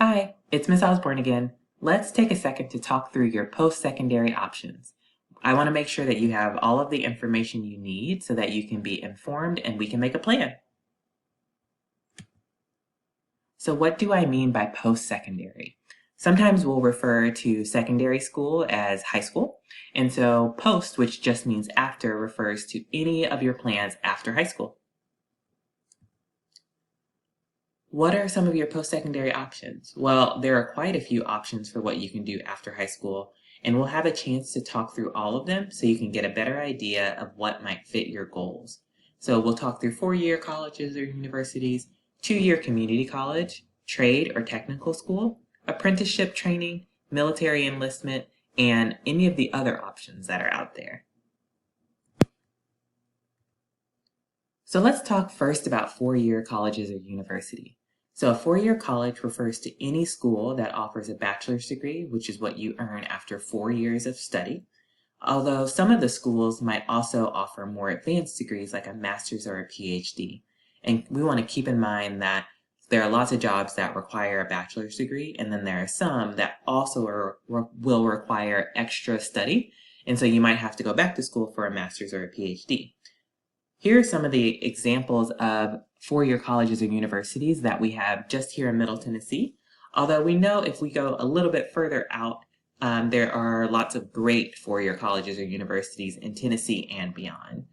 Hi, it's Miss Osborne again. Let's take a second to talk through your post-secondary options. I want to make sure that you have all of the information you need so that you can be informed and we can make a plan. So what do I mean by post-secondary? Sometimes we'll refer to secondary school as high school. And so post, which just means after, refers to any of your plans after high school. What are some of your post-secondary options? Well, there are quite a few options for what you can do after high school, and we'll have a chance to talk through all of them so you can get a better idea of what might fit your goals. So we'll talk through 4-year colleges or universities, 2-year community college, trade or technical school, apprenticeship training, military enlistment, and any of the other options that are out there. So let's talk first about 4-year colleges or university. So a 4-year college refers to any school that offers a bachelor's degree, which is what you earn after 4 years of study. Although some of the schools might also offer more advanced degrees like a master's or a PhD. And we want to keep in mind that there are lots of jobs that require a bachelor's degree, and then there are some that also will require extra study. And so you might have to go back to school for a master's or a PhD. Here are some of the examples of 4-year colleges or universities that we have just here in Middle Tennessee. Although we know if we go a little bit further out, there are lots of great 4-year colleges or universities in Tennessee and beyond.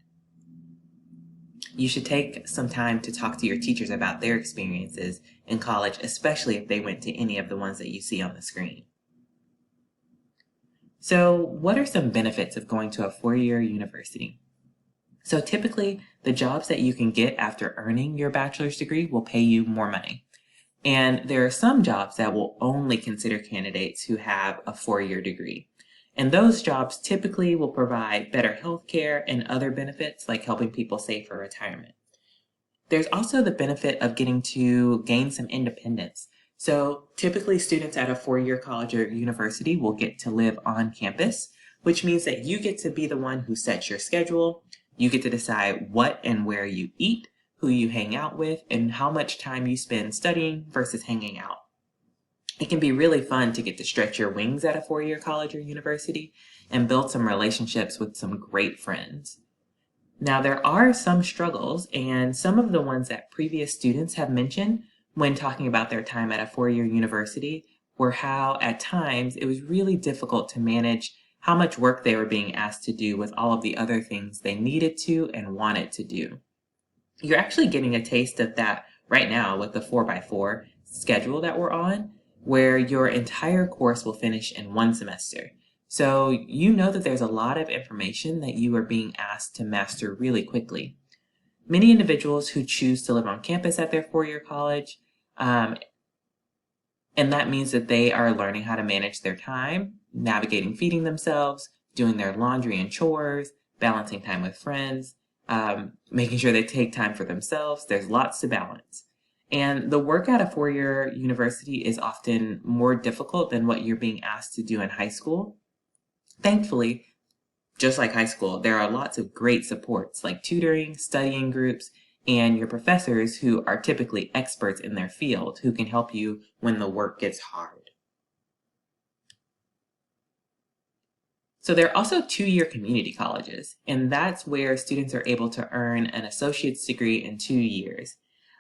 You should take some time to talk to your teachers about their experiences in college, especially if they went to any of the ones that you see on the screen. So what are some benefits of going to a 4-year university? So typically, the jobs that you can get after earning your bachelor's degree will pay you more money. And there are some jobs that will only consider candidates who have a 4-year degree. And those jobs typically will provide better health care and other benefits like helping people save for retirement. There's also the benefit of getting to gain some independence. So typically students at a 4-year college or university will get to live on campus, which means that you get to be the one who sets your schedule. You get to decide what and where you eat, who you hang out with, and how much time you spend studying versus hanging out. It can be really fun to get to stretch your wings at a 4-year college or university and build some relationships with some great friends. Now, there are some struggles, and some of the ones that previous students have mentioned when talking about their time at a 4-year university were how, at times, it was really difficult to manage how much work they were being asked to do with all of the other things they needed to and wanted to do. You're actually getting a taste of that right now with the 4x4 schedule that we're on, where your entire course will finish in 1 semester. So you know that there's a lot of information that you are being asked to master really quickly. Many individuals who choose to live on campus at their 4-year college, and that means that they are learning how to manage their time, navigating feeding themselves, doing their laundry and chores, balancing time with friends, making sure they take time for themselves. There's lots to balance. And the work at a 4-year university is often more difficult than what you're being asked to do in high school. Thankfully, just like high school, there are lots of great supports like tutoring, studying groups, and your professors who are typically experts in their field who can help you when the work gets hard. So there are also 2-year community colleges, and that's where students are able to earn an associate's degree in 2 years.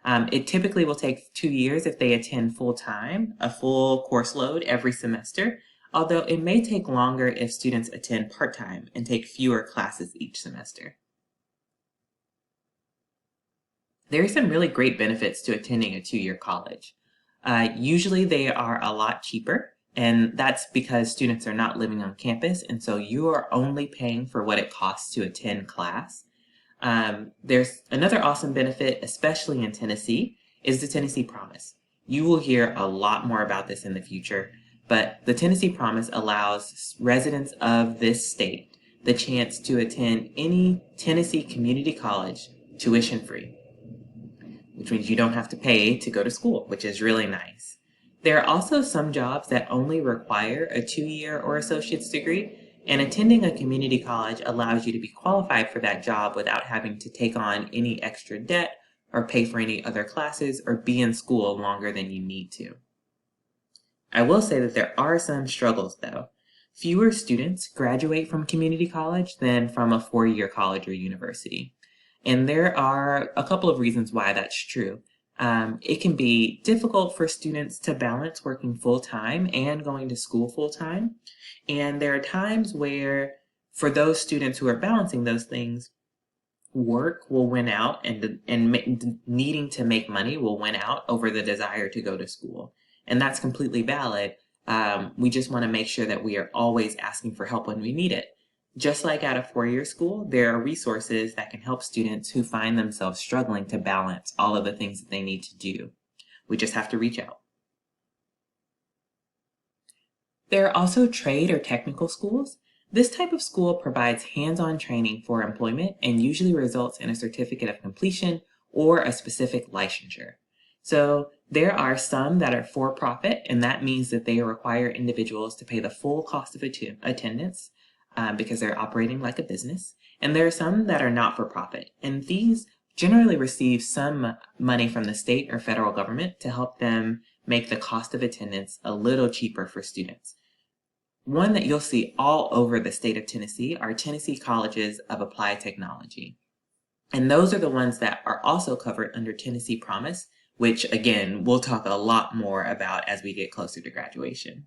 It typically will take 2 years if they attend full-time, a full course load every semester, although it may take longer if students attend part-time and take fewer classes each semester. There are some really great benefits to attending a 2-year college. Usually they are a lot cheaper, and that's because students are not living on campus, and so you are only paying for what it costs to attend class. There's another awesome benefit, especially in Tennessee, is the Tennessee Promise. You will hear a lot more about this in the future, but the Tennessee Promise allows residents of this state the chance to attend any Tennessee community college tuition-free, which means you don't have to pay to go to school, which is really nice. There are also some jobs that only require a 2-year or associate's degree, and attending a community college allows you to be qualified for that job without having to take on any extra debt or pay for any other classes or be in school longer than you need to. I will say that there are some struggles though. Fewer students graduate from community college than from a four-year college or university. And there are a couple of reasons why that's true. It can be difficult for students to balance working full-time and going to school full-time. And there are times where, for those students who are balancing those things, work will win out, and needing to make money will win out over the desire to go to school. And that's completely valid. We just want to make sure that we are always asking for help when we need it. Just like at a four-year school, there are resources that can help students who find themselves struggling to balance all of the things that they need to do. We just have to reach out. There are also trade or technical schools. This type of school provides hands-on training for employment and usually results in a certificate of completion or a specific licensure. So there are some that are for-profit, and that means that they require individuals to pay the full cost of attendance because they're operating like a business. And there are some that are not-for-profit, and these generally receive some money from the state or federal government to help them make the cost of attendance a little cheaper for students. One that you'll see all over the state of Tennessee are Tennessee Colleges of Applied Technology. And those are the ones that are also covered under Tennessee Promise, which again, we'll talk a lot more about as we get closer to graduation.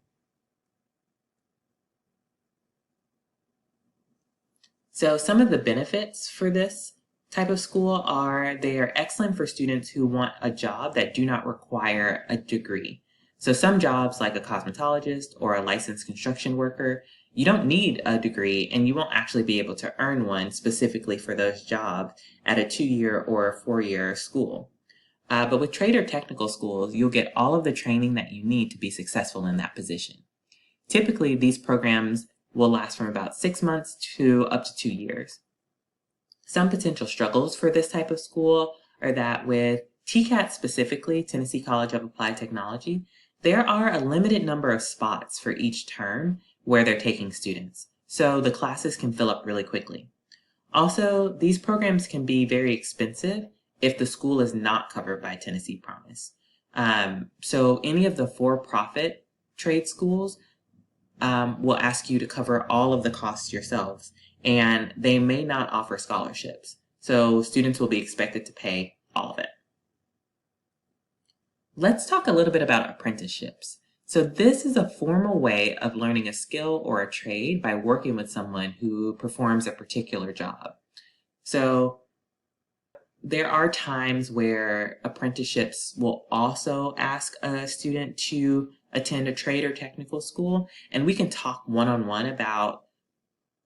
So some of the benefits for this type of school are they are excellent for students who want a job that do not require a degree. So some jobs like a cosmetologist or a licensed construction worker, you don't need a degree and you won't actually be able to earn one specifically for those jobs at a 2-year or a 4-year school. But with trade or technical schools, you'll get all of the training that you need to be successful in that position. Typically, these programs will last from about 6 months to up to 2 years. Some potential struggles for this type of school are that with TCAT specifically, Tennessee College of Applied Technology, there are a limited number of spots for each term where they're taking students. So the classes can fill up really quickly. Also, these programs can be very expensive if the school is not covered by Tennessee Promise. So any of the for-profit trade schools will ask you to cover all of the costs yourselves, and they may not offer scholarships. So students will be expected to pay all of it. Let's talk a little bit about apprenticeships. So this is a formal way of learning a skill or a trade by working with someone who performs a particular job. So there are times where apprenticeships will also ask a student to attend a trade or technical school, and we can talk one-on-one about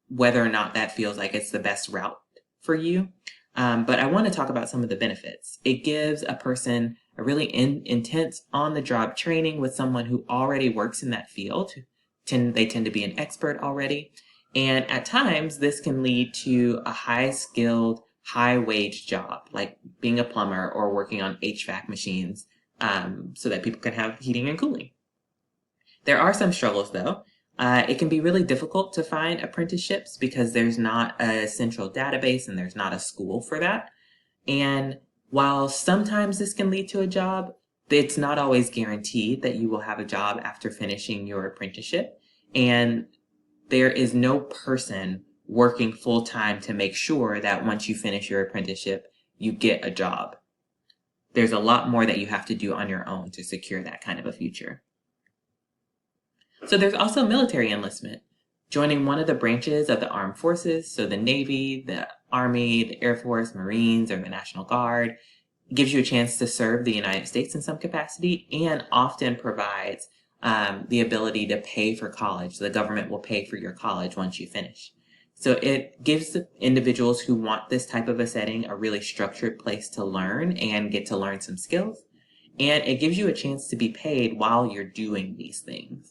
whether or not that feels like it's the best route for you. But I want to talk about some of the benefits. It gives a person a really intense on-the-job training with someone who already works in that field. They tend to be an expert already. And at times, this can lead to a high-skilled, high-wage job, like being a plumber or working on HVAC machines so that people can have heating and cooling. There are some struggles, though. It can be really difficult to find apprenticeships because there's not a central database and there's not a school for that. And while sometimes this can lead to a job, it's not always guaranteed that you will have a job after finishing your apprenticeship. And there is no person working full-time to make sure that once you finish your apprenticeship, you get a job. There's a lot more that you have to do on your own to secure that kind of a future. So there's also military enlistment. Joining one of the branches of the armed forces, so the Navy, the Army, the Air Force, Marines, or the National Guard, gives you a chance to serve the United States in some capacity and often provides the ability to pay for college. The government will pay for your college once you finish. So it gives the individuals who want this type of a setting a really structured place to learn and get to learn some skills. And it gives you a chance to be paid while you're doing these things.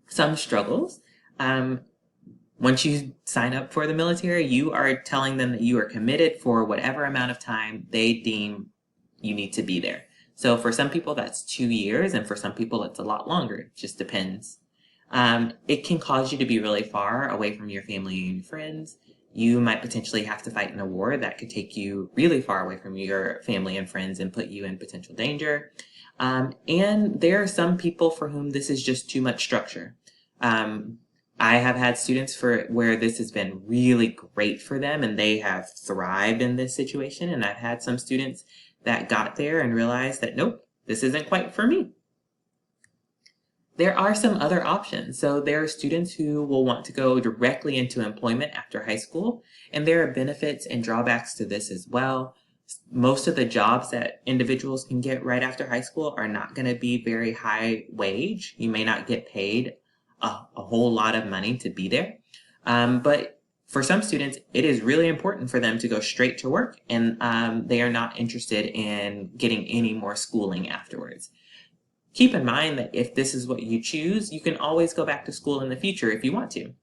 Some struggles. Once you sign up for the military, you are telling them that you are committed for whatever amount of time they deem you need to be there. So for some people, that's 2 years, and for some people, it's a lot longer. It just depends. It can cause you to be really far away from your family and friends. You might potentially have to fight in a war that could take you really far away from your family and friends and put you in potential danger. And there are some people for whom this is just too much structure. I have had students where this has been really great for them and they have thrived in this situation. And I've had some students that got there and realized that, nope, this isn't quite for me. There are some other options. So there are students who will want to go directly into employment after high school, and there are benefits and drawbacks to this as well. Most of the jobs that individuals can get right after high school are not going to be very high wage. You may not get paid a whole lot of money to be there. But for some students, it is really important for them to go straight to work, and they are not interested in getting any more schooling afterwards. Keep in mind that if this is what you choose, you can always go back to school in the future if you want to.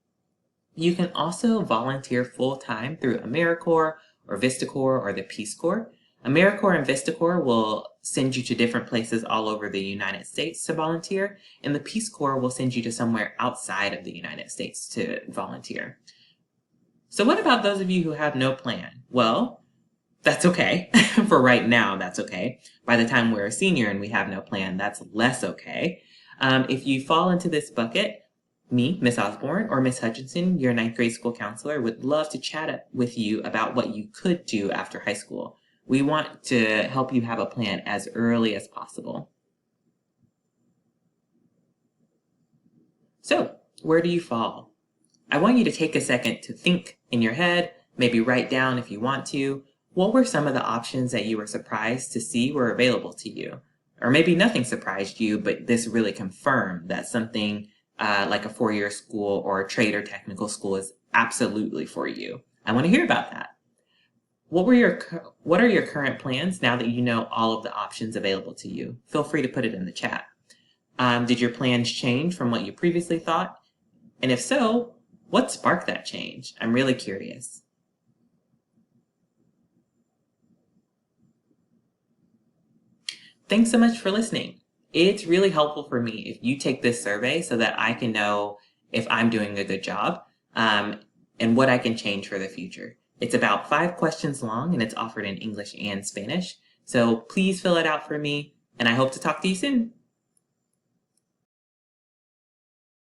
You can also volunteer full-time through AmeriCorps or VistaCorps or the Peace Corps. AmeriCorps and VistaCorps will send you to different places all over the United States to volunteer, and the Peace Corps will send you to somewhere outside of the United States to volunteer. So what about those of you who have no plan? Well, that's okay. For right now, that's okay. By the time we're a senior and we have no plan, that's less okay. If you fall into this bucket, me, Miss Osborne, or Miss Hutchinson, your 9th grade school counselor, would love to chat with you about what you could do after high school. We want to help you have a plan as early as possible. So, where do you fall? I want you to take a second to think in your head, maybe write down if you want to, what were some of the options that you were surprised to see were available to you? Or maybe nothing surprised you, but this really confirmed that something like a 4-year school or a trade or technical school is absolutely for you. I want to hear about that. What are your current plans now that you know all of the options available to you? Feel free to put it in the chat. Did your plans change from what you previously thought? And if so, what sparked that change? I'm really curious. Thanks so much for listening. It's really helpful for me if you take this survey so that I can know if I'm doing a good job and what I can change for the future. It's about 5 questions long and it's offered in English and Spanish. So please fill it out for me and I hope to talk to you soon.